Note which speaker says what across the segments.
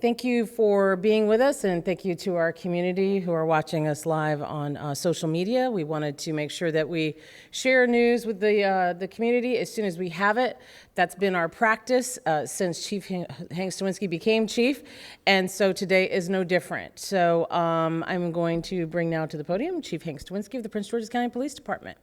Speaker 1: Thank you for being with us, and thank you to our community who are watching us live on social media. We wanted to make sure that we share news with the community as soon as we have it. That's been our practice since Chief Hank Stawinski became chief, and so today is no different. So I'm going to bring now to the podium Chief Hank Stawinski of the Prince George's County Police Department.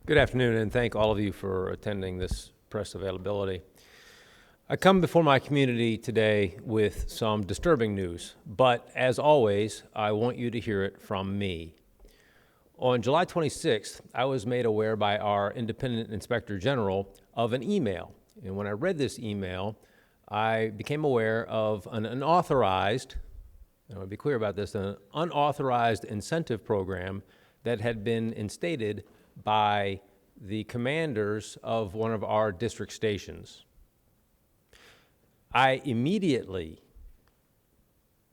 Speaker 2: Good afternoon, and thank all of you for attending this press availability. I come before my community today with some disturbing news, but as always, I want you to hear it from me. On July 26th, I was made aware by our independent inspector general of an email. And when I read this email, I became aware of an unauthorized, and I want to be clear about this, an unauthorized incentive program that had been instated by the commanders of one of our district stations. I immediately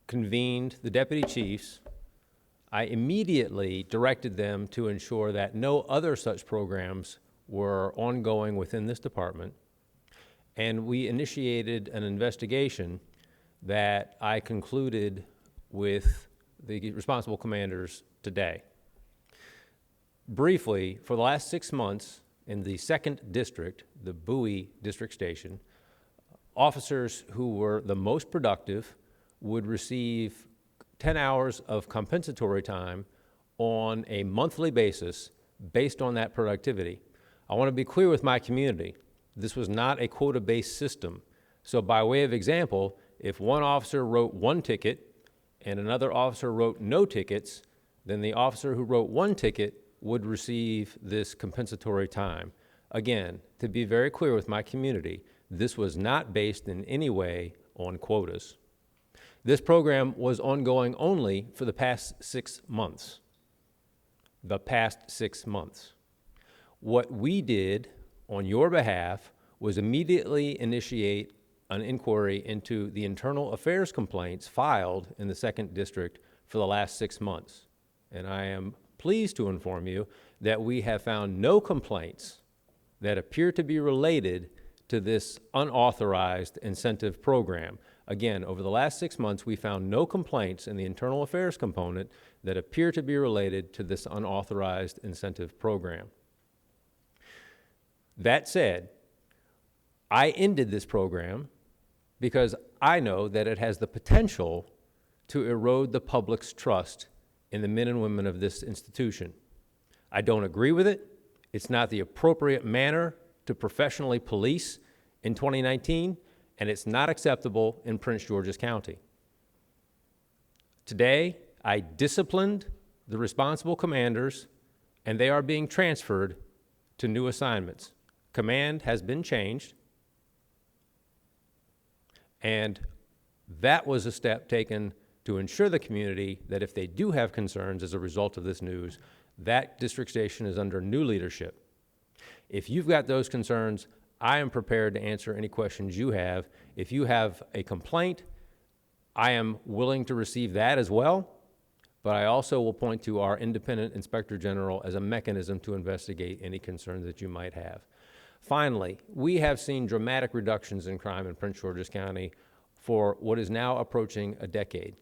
Speaker 2: convened the deputy chiefs. I immediately directed them to ensure that no other such programs were ongoing within this department. And we initiated an investigation that I concluded with the responsible commanders today. Briefly, for the last 6 months in the 2nd District, the Bowie District Station, officers who were the most productive would receive 10 hours of compensatory time on a monthly basis based on that productivity. I want to be clear with my community. This was not a quota-based system. So by way of example, if one officer wrote 1 ticket and another officer wrote no tickets, then the officer who wrote 1 ticket would receive this compensatory time. Again, to be very clear with my community, this was not based in any way on quotas. This program was ongoing only for the past 6 months. The past 6 months. What we did on your behalf was immediately initiate an inquiry into the internal affairs complaints filed in the 2nd District for the last 6 months. And I am pleased to inform you that we have found no complaints that appear to be related to this unauthorized incentive program. Again, over the last 6 months, we found no complaints in the internal affairs component that appear to be related to this unauthorized incentive program. That said, I ended this program because I know that it has the potential to erode the public's trust in the men and women of this institution. I don't agree with it. It's not the appropriate manner to professionally police in 2019, and it's not acceptable in Prince George's County. Today, I disciplined the responsible commanders, and they are being transferred to new assignments. Command has been changed, and that was a step taken to ensure the community that if they do have concerns as a result of this news, that district station is under new leadership. If you've got those concerns, I am prepared to answer any questions you have. If you have a complaint, I am willing to receive that as well, but I also will point to our independent inspector general as a mechanism to investigate any concerns that you might have. Finally, we have seen dramatic reductions in crime in Prince George's County for what is now approaching a decade.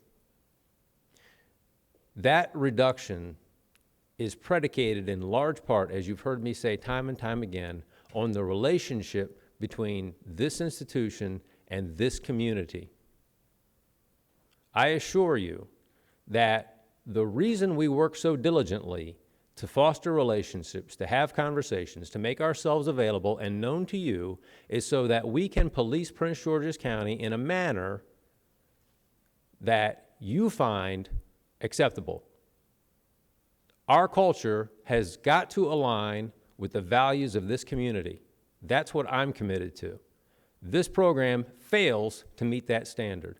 Speaker 2: That reduction is predicated in large part, as you've heard me say time and time again, on the relationship between this institution and this community. I assure you that the reason we work so diligently to foster relationships, to have conversations, to make ourselves available and known to you is so that we can police Prince George's County in a manner that you find acceptable. Our culture has got to align with the values of this community. That's what I'm committed to. This program fails to meet that standard.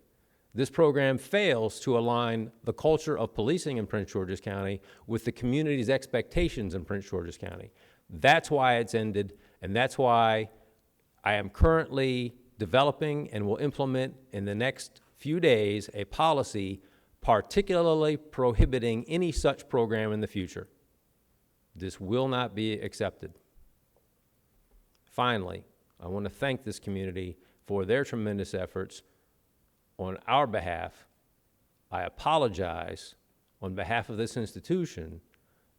Speaker 2: This program fails to align the culture of policing in Prince George's County with the community's expectations in Prince George's County. That's why it's ended, and that's why I am currently developing and will implement in the next few days a policy particularly prohibiting any such program in the future. This will not be accepted. Finally, I want to thank this community for their tremendous efforts on our behalf. I apologize on behalf of this institution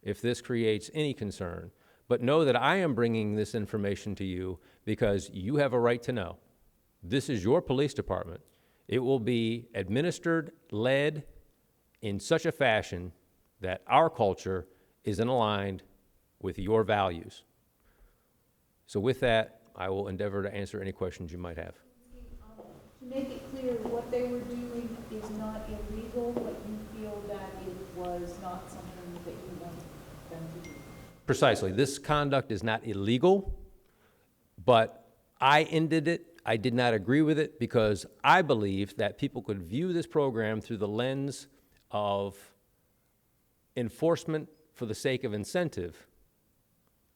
Speaker 2: if this creates any concern, but know that I am bringing this information to you because you have a right to know. This is your police department. It will be administered, led in such a fashion that our culture is aligned with your values. So with that, I will endeavor to answer any questions you might have.
Speaker 3: To make it clear, what they were doing is not illegal, but you feel that it was not something that you want them to do.
Speaker 2: Precisely. This conduct is not illegal, but I ended it. I did not agree with it because I believe that people could view this program through the lens of enforcement for the sake of incentive,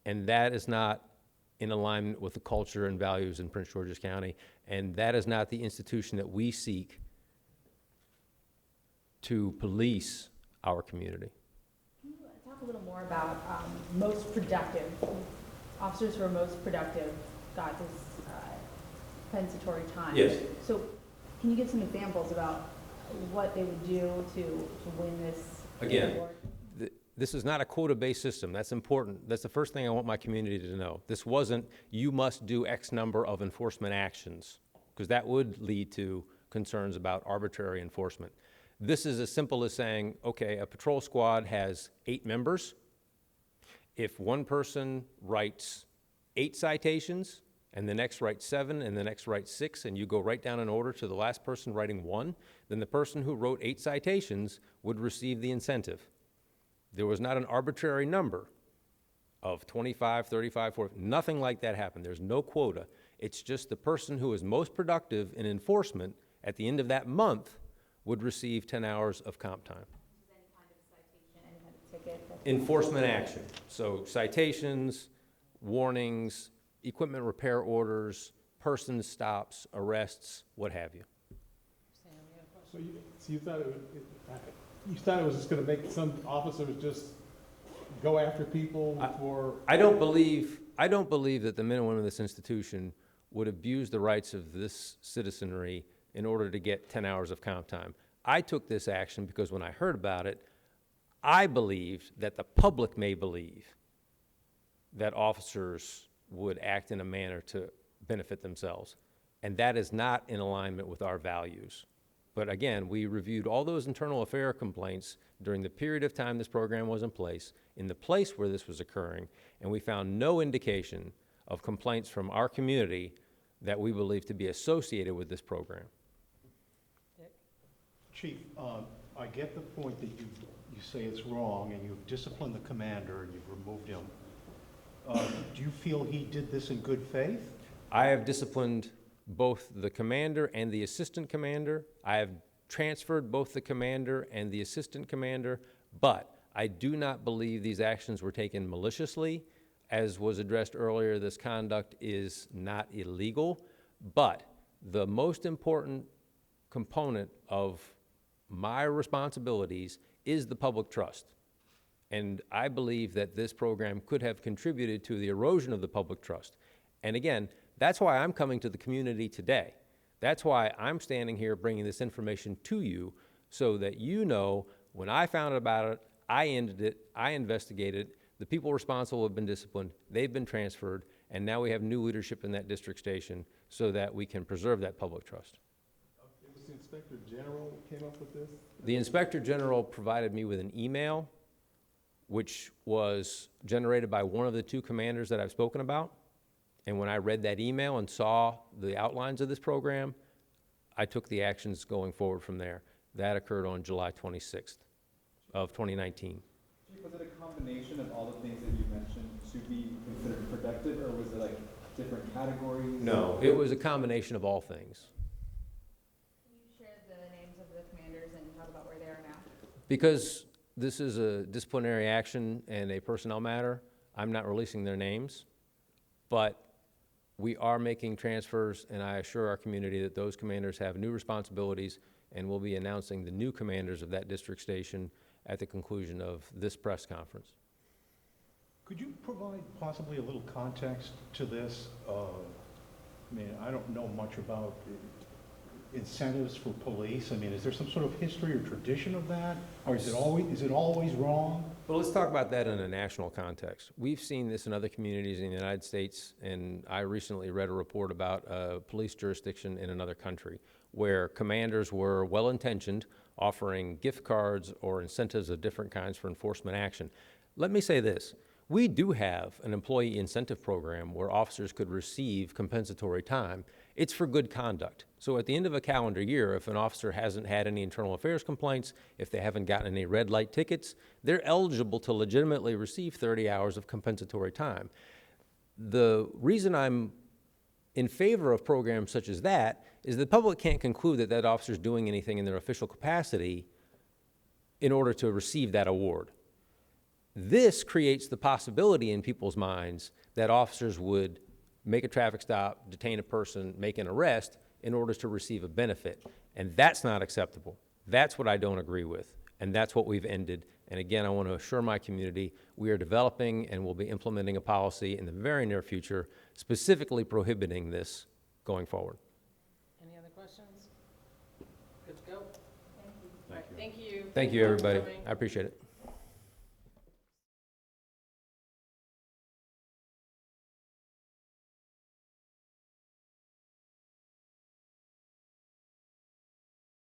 Speaker 2: and that is not in alignment with the culture and values in Prince George's County, and that is not the institution that we seek to police our community.
Speaker 3: Can you talk a little more about most productive, officers who are most productive got this compensatory time?
Speaker 2: Yes.
Speaker 3: So can you give some examples about what they would do to win this
Speaker 2: Again,
Speaker 3: award?
Speaker 2: this is not a quota-based system. That's important. That's the first thing I want my community to know. This wasn't, you must do X number of enforcement actions, because that would lead to concerns about arbitrary enforcement. This is as simple as saying, okay, a patrol squad has 8 members. If one person writes 8 citations, and the next writes 7, and the next writes 6, and you go right down in order to the last person writing 1, then the person who wrote 8 citations would receive the incentive. There was not an arbitrary number of 25, 35, 40, nothing like that happened. There's no quota. It's just the person who is most productive in enforcement at the end of that month would receive 10 hours of comp time.
Speaker 3: Any kind of citation, any kind of ticket?
Speaker 2: Enforcement action. So citations, warnings, equipment repair orders, person stops, arrests, what have you.
Speaker 4: So you thought it was just going to make some officers just go after people for?
Speaker 2: I don't believe that the men and women of this institution would abuse the rights of this citizenry in order to get 10 hours of comp time. I took this action because when I heard about it, I believed that the public may believe that officers would act in a manner to benefit themselves. And that is not in alignment with our values. But again, we reviewed all those internal affair complaints during the period of time this program was in the place where this was occurring, and we found no indication of complaints from our community that we believe to be associated with this program.
Speaker 5: Chief, I get the point that you say it's wrong and you've disciplined the commander and you've removed him. Do you feel he did this in good faith?
Speaker 2: I have disciplined both the commander and the assistant commander. I have transferred both the commander and the assistant commander, but I do not believe these actions were taken maliciously. As was addressed earlier, this conduct is not illegal, but the most important component of my responsibilities is the public trust. And I believe that this program could have contributed to the erosion of the public trust. And again, that's why I'm coming to the community today. That's why I'm standing here bringing this information to you so that you know when I found out about it, I ended it, I investigated, the people responsible have been disciplined, they've been transferred, and now we have new leadership in that district station so that we can preserve that public trust.
Speaker 4: It was the Inspector General who came up with this?
Speaker 2: The Inspector General provided me with an email which was generated by one of the 2 commanders that I've spoken about. And when I read that email and saw the outlines of this program, I took the actions going forward from there. That occurred on July 26th of 2019.
Speaker 6: Chief, was it a combination of all the things that you mentioned to be considered productive, or was it like different categories?
Speaker 2: No, it was a combination of all things.
Speaker 3: Can you share the names of the commanders and talk about where they are now?
Speaker 2: Because this is a disciplinary action and a personnel matter, I'm not releasing their names, but we are making transfers, and I assure our community that those commanders have new responsibilities, and we'll be announcing the new commanders of that district station at the conclusion of this press conference.
Speaker 5: Could you provide possibly a little context to this? I mean, I don't know much about incentives for police. I mean, is there some sort of history or tradition of that? Or is it always wrong?
Speaker 2: Well, let's talk about that in a national context. We've seen this in other communities in the United States, and I recently read a report about a police jurisdiction in another country where commanders were well-intentioned, offering gift cards or incentives of different kinds for enforcement action. Let me say this. We do have an employee incentive program where officers could receive compensatory time. It's for good conduct. So at the end of a calendar year, if an officer hasn't had any internal affairs complaints, if they haven't gotten any red light tickets, they're eligible to legitimately receive 30 hours of compensatory time. The reason I'm in favor of programs such as that is the public can't conclude that that officer's doing anything in their official capacity in order to receive that award. This creates the possibility in people's minds that officers would make a traffic stop, detain a person, make an arrest in order to receive a benefit. And that's not acceptable. That's what I don't agree with. And that's what we've ended. And again, I want to assure my community we are developing and will be implementing a policy in the very near future specifically prohibiting this going forward.
Speaker 1: Any other questions? Good to go?
Speaker 3: Thank you.
Speaker 1: All right, thank you.
Speaker 2: Thank you, everybody. I appreciate it.